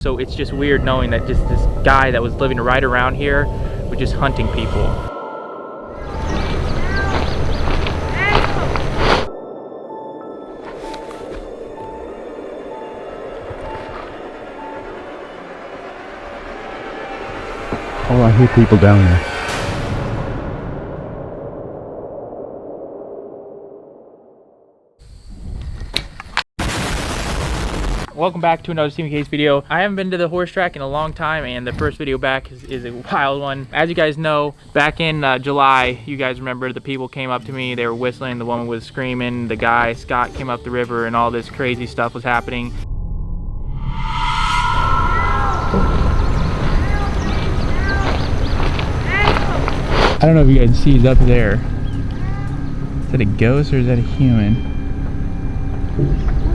So it's just weird knowing that just this guy that was living right around here was just hunting people. Oh, I hear people down there. Welcome back to another Stephen Case video. I haven't been to the horse track in a long time, and the first video back is a wild one. As you guys know, back in July, you guys remember the people came up to me, they were whistling, the woman was screaming, the guy, Scott, came up the river, and all this crazy stuff was happening. I don't know if you guys see, he's up there. Is that a ghost or is that a human?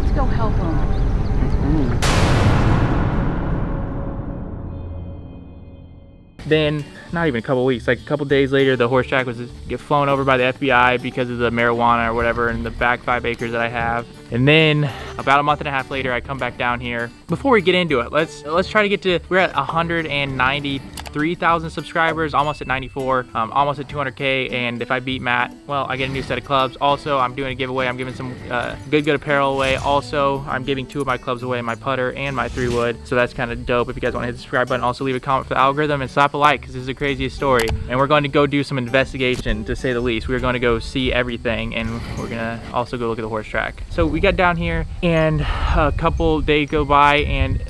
Let's go help him. Then, not even a couple weeks, like a couple days later, the horse track was get flown over by the FBI because of the marijuana or whatever in the back 5 acres that I have. And then about a month and a half later, I come back down here. Before we get into it, let's try to get to, we're at 193,000 subscribers, almost at 94, almost at 200K. And if I beat Matt, well, I get a new set of clubs. Also, I'm doing a giveaway. I'm giving some good apparel away. Also, I'm giving 2 of my clubs away, my putter and my 3-wood. So that's kind of dope. If you guys want to hit the subscribe button, also leave a comment for the algorithm and slap a like, because this is the craziest story. And we're going to go do some investigation, to say the least. We're going to go see everything, and we're gonna also go look at the horse track. So we got down here, and a couple days go by, and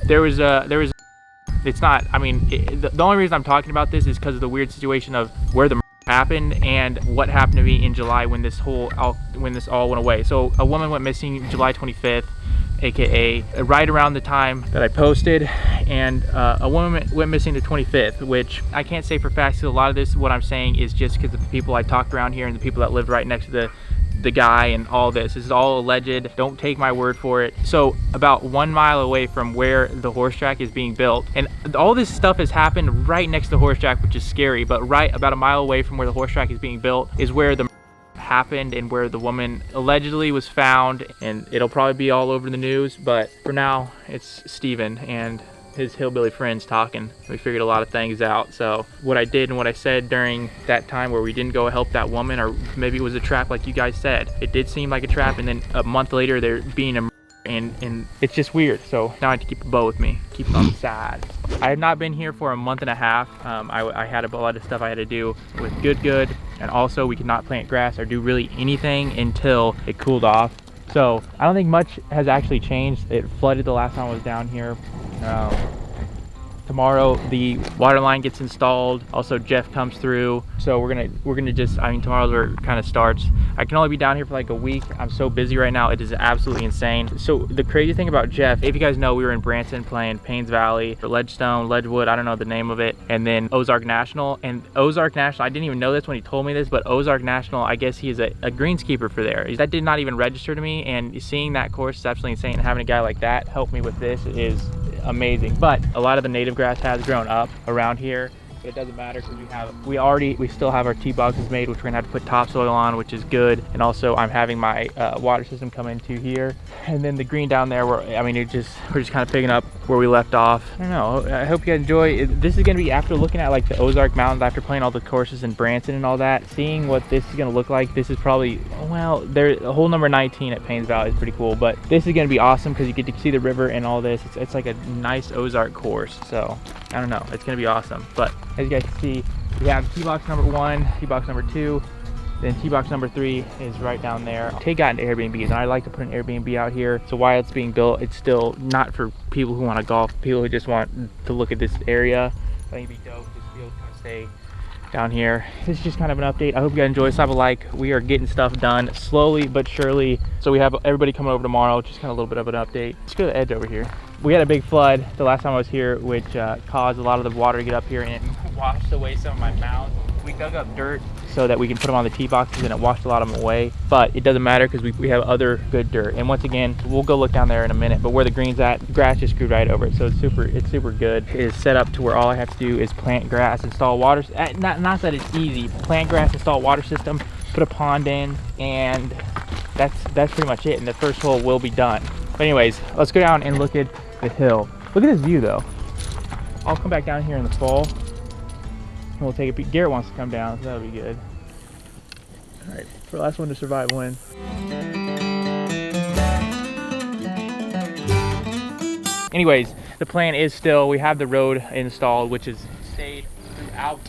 it's not, I mean, the only reason I'm talking about this is because of the weird situation of where the happened and what happened to me in July when this all went away. So a woman went missing July 25th, aka right around the time that I posted, and a woman went missing the 25th, which I can't say for facts. A lot of this, what I'm saying, is just because of the people I talked around here and the people that lived right next to the guy and all this. This is all alleged. Don't take my word for it. So about 1 mile away from where the horse track is being built, and all this stuff has happened right next to the horse track, which is scary, but right about a mile away from where the horse track is being built is where the happened and where the woman allegedly was found, and it'll probably be all over the news, but for now it's Steven and his hillbilly friends talking. We figured a lot of things out. So what I did and what I said during that time where we didn't go help that woman, or maybe it was a trap like you guys said, it did seem like a trap, and then a month later there being a and it's just weird. So now I have to keep a bow with me, keep it on the side. I have not been here for a month and a half. I had a lot of stuff I had to do with good, and also we could not plant grass or do really anything until it cooled off. So I don't think much has actually changed. It flooded the last time I was down here. Tomorrow the water line gets installed. Also Jeff comes through. So we're gonna just, I mean, tomorrow kind of starts. I can only be down here for like a week. I'm so busy right now. It is absolutely insane. So the crazy thing about Jeff, if you guys know, we were in Branson playing Paynes Valley, Ledgestone, Ledgewood, I don't know the name of it, and then Ozark National. And Ozark National, I didn't even know this when he told me this, but Ozark National, I guess he is a greenskeeper for there. That did not even register to me, and seeing that course is absolutely insane. And having a guy like that help me with this is amazing. But a lot of the native grass has grown up around here. It doesn't matter because we still have our tee boxes made, which we're gonna have to put topsoil on, which is good. And also I'm having my water system come into here, and then the green down there, we're just kind of picking up where we left off. I don't know, I hope you guys enjoy. This is gonna be after looking at like the Ozark Mountains, after playing all the courses in Branson and all that, seeing what this is gonna look like. This is probably, well, there's a hole number 19 at Paynes Valley is pretty cool, but this is gonna be awesome because you get to see the river and all this. It's like a nice Ozark course, so I don't know, it's gonna be awesome. But as you guys can see, we have tee box number 1, tee box number 2, then tee box number 3 is right down there. Take out an Airbnbs, and I like to put an Airbnb out here. So while it's being built, it's still not for people who want to golf, people who just want to look at this area. I think it'd be dope just to be able to kind of stay down here. This is just kind of an update. I hope you guys enjoy. Slap a like. We are getting stuff done slowly but surely. So we have everybody coming over tomorrow, just kind of a little bit of an update. Let's go to the edge over here. We had a big flood the last time I was here, which caused a lot of the water to get up here, and it washed away some of my mounds. We dug up dirt so that we can put them on the tee boxes, and it washed a lot of them away. But it doesn't matter because we have other good dirt. And once again, we'll go look down there in a minute, but where the green's at, the grass just grew right over it. So it's super good. It is set up to where all I have to do is plant grass, install water. Not that it's easy. Plant grass, install water system, put a pond in, and that's pretty much it. And the first hole will be done. But anyways, let's go down and look at the hill. Look at this view though. I'll come back down here in the fall and we'll take a peek. Garrett wants to come down, so that'll be good. All right, for the last one to survive win. Anyways, the plan is still, we have the road installed, which has stayed throughout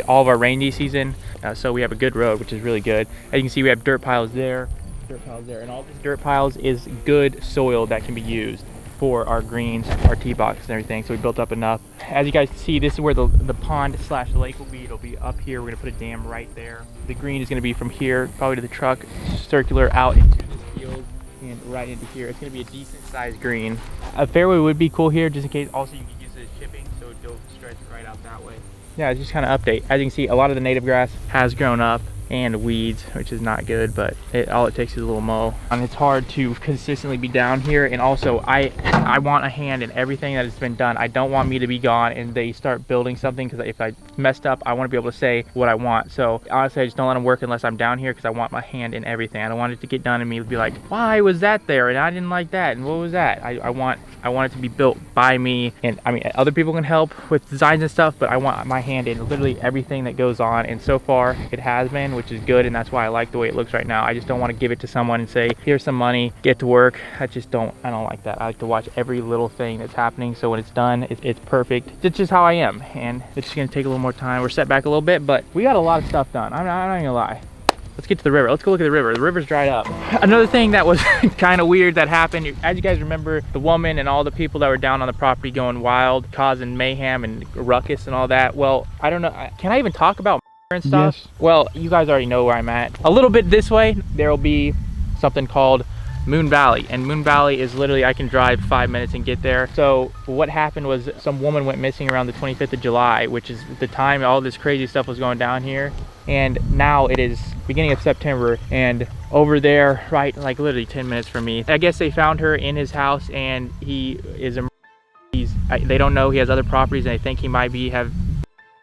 all of our rainy season. So we have a good road, which is really good. As you can see, we have dirt piles there, and all these dirt piles is good soil that can be used for our greens, our tee box and everything. So we built up enough. As you guys can see, this is where the pond slash lake will be. It'll be up here. We're gonna put a dam right there. The green is gonna be from here, probably to the truck, circular out into this field and right into here. It's gonna be a decent sized green. A fairway would be cool here, just in case. Also, you can use it as chipping, so it'll stretch right out that way. Yeah, it's just kind of update. As you can see, a lot of the native grass has grown up and weeds, which is not good, but all it takes is a little mow. And it's hard to consistently be down here. And also, I want a hand in everything that has been done. I don't want me to be gone and they start building something, because if I messed up, I want to be able to say what I want. So honestly, I just don't let them work unless I'm down here, because I want my hand in everything. I don't want it to get done and me to be like, why was that there? And I didn't like that. And what was that? I want it to be built by me. And I mean, other people can help with designs and stuff, but I want my hand in literally everything that goes on. And so far it has been, which is good. And that's why I like the way it looks right now. I just don't want to give it to someone and say, here's some money, get to work. I don't like that. I like to watch every little thing that's happening. So when it's done, it's perfect. It's just how I am. And it's just gonna take a little more time. We're set back a little bit, but we got a lot of stuff done. I'm not gonna lie. Let's get to the river. Let's go look at the river. The river's dried up. Another thing that was kind of weird that happened, as you guys remember, the woman and all the people that were down on the property going wild, causing mayhem and ruckus and all that. Well, I don't know. Can I even talk about and stuff? Yes. Well, you guys already know where I'm at. A little bit this way, there will be something called Moon Valley, and Moon Valley is literally, I can drive 5 minutes and get there. So what happened was some woman went missing around the 25th of July, which is the time all this crazy stuff was going down here. And now it is beginning of September, and over there, right, like literally 10 minutes from me, I guess they found her in his house, and he is they don't know he has other properties, and they think he might have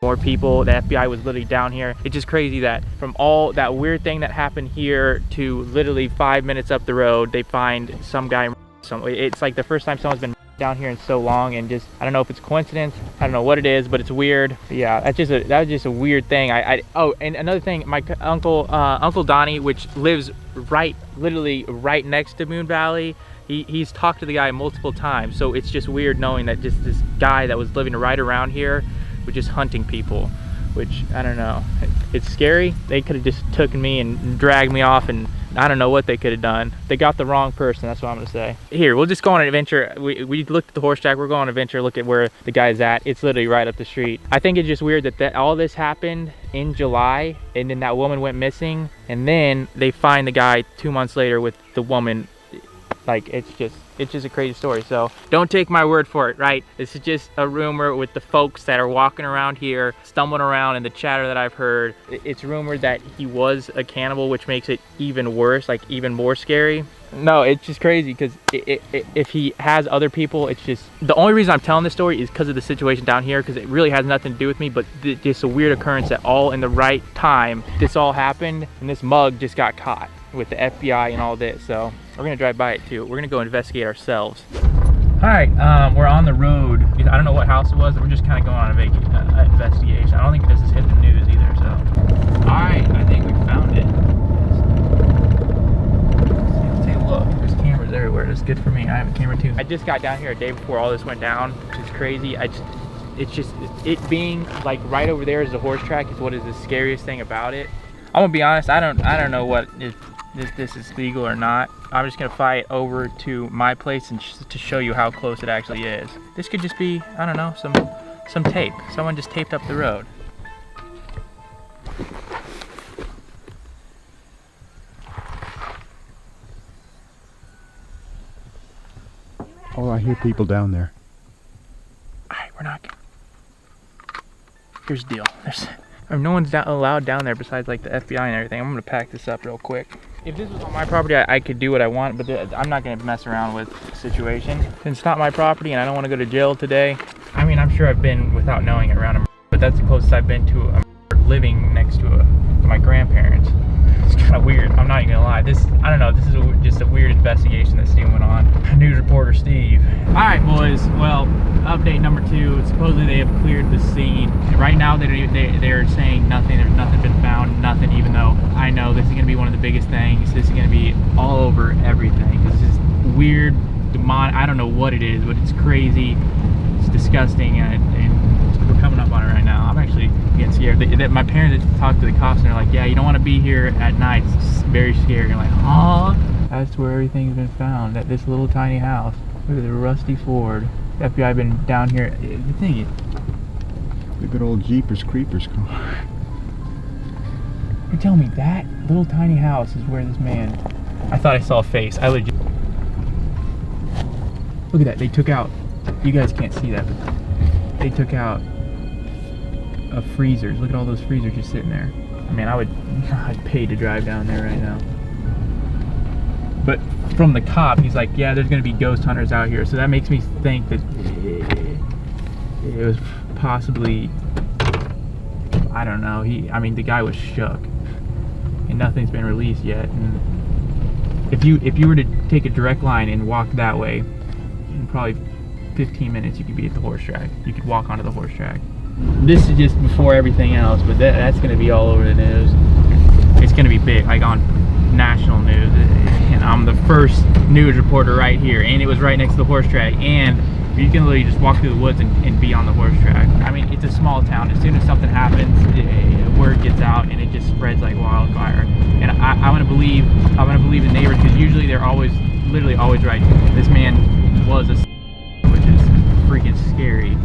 more people. The FBI was literally down here. It's just crazy that from all that weird thing that happened here to literally 5 minutes up the road, they find some guy. It's like the first time someone's been down here in so long, and just, I don't know if it's coincidence, I don't know what it is, but it's weird. But yeah, that was just a weird thing. Oh, and another thing, my Uncle Donnie, which lives literally right next to Moon Valley, he's talked to the guy multiple times. So it's just weird knowing that just this guy that was living right around here was just hunting people, which I don't know. It's scary. They could have just taken me and dragged me off, and I don't know what they could have done. They got the wrong person, that's what I'm gonna say. Here, we'll just go on an adventure. We looked at the horse track, we're going on an adventure, look at where the guy's at. It's literally right up the street. I think it's just weird that all this happened in July, and then that woman went missing, and then they find the guy 2 months later with the woman. Like, it's just a crazy story. So don't take my word for it, right? This is just a rumor with the folks that are walking around here, stumbling around, and the chatter that I've heard. It's rumored that he was a cannibal, which makes it even worse, like even more scary. No, it's just crazy, because if he has other people, it's just, the only reason I'm telling this story is because of the situation down here, because it really has nothing to do with me, but just a weird occurrence that all in the right time, this all happened, and this mug just got caught with the FBI and all this. So we're gonna drive by it too. We're gonna go investigate ourselves. All right, we're on the road. I don't know what house it was. We're just kind of going on an investigation. I don't think this has hit the news either, so. All right, I think we found it. Let's take a look. There's cameras everywhere. That's good for me. I have a camera too. I just got down here a day before all this went down, which is crazy. It being like right over there is the horse track is what is the scariest thing about it. I'm gonna be honest, I don't know what if this is legal or not. I'm just gonna fly it over to my place and to show you how close it actually is. This could just be, I don't know, some tape. Someone just taped up the road. Oh, I hear people down there. All right, we're not. Here's the deal. No one's allowed down there besides like the FBI and everything. I'm gonna pack this up real quick. If this was on my property, I could do what I want, but I'm not gonna mess around with the situation. Since it's not my property and I don't wanna go to jail today. I mean, I'm sure I've been without knowing it around a murder, but that's the closest I've been to a murder living next to my grandparents. kind of weird. I'm not even gonna lie. I don't know. This is just a weird investigation that's going on. News reporter Steve. All right, boys. Well, update number 2. Supposedly they have cleared the scene. Right now they're saying nothing. There's nothing been found. Nothing. Even though I know this is gonna be one of the biggest things. This is gonna be all over everything. This is weird, demonic. I don't know what it is, but it's crazy. It's disgusting, and we're coming up on it right now. I'm actually getting scared. My parents talked to the cops and they're like, yeah, you don't want to be here at night. It's very scary. I'm like, huh? That's where everything's been found, at this little tiny house. Look at the rusty Ford. The FBI been down here. The thing is, The good old Jeepers Creepers car. you're telling me that little tiny house is where this man... I thought I saw a face. I legit... Look at that. They took out... You guys can't see that, but they took out freezers. Look at all those freezers just sitting there. I mean, I'd pay to drive down there right now. But from the cop, he's like, yeah, there's gonna be ghost hunters out here. So that makes me think that it was possibly, I don't know. I mean, the guy was shook, and nothing's been released yet. And if you were to take a direct line and walk that way, in probably 15 minutes, you could be at the horse track. You could walk onto the horse track. This is just before everything else, but that's going to be all over the news. It's going to be big, like on national news. And I'm the first news reporter right here, and it was right next to the horse track. And you can literally just walk through the woods and be on the horse track. I mean, it's a small town. As soon as something happens, word gets out, and it just spreads like wildfire. And I want to believe the neighbors, because usually they're literally always right. This man was a, which is freaking scary.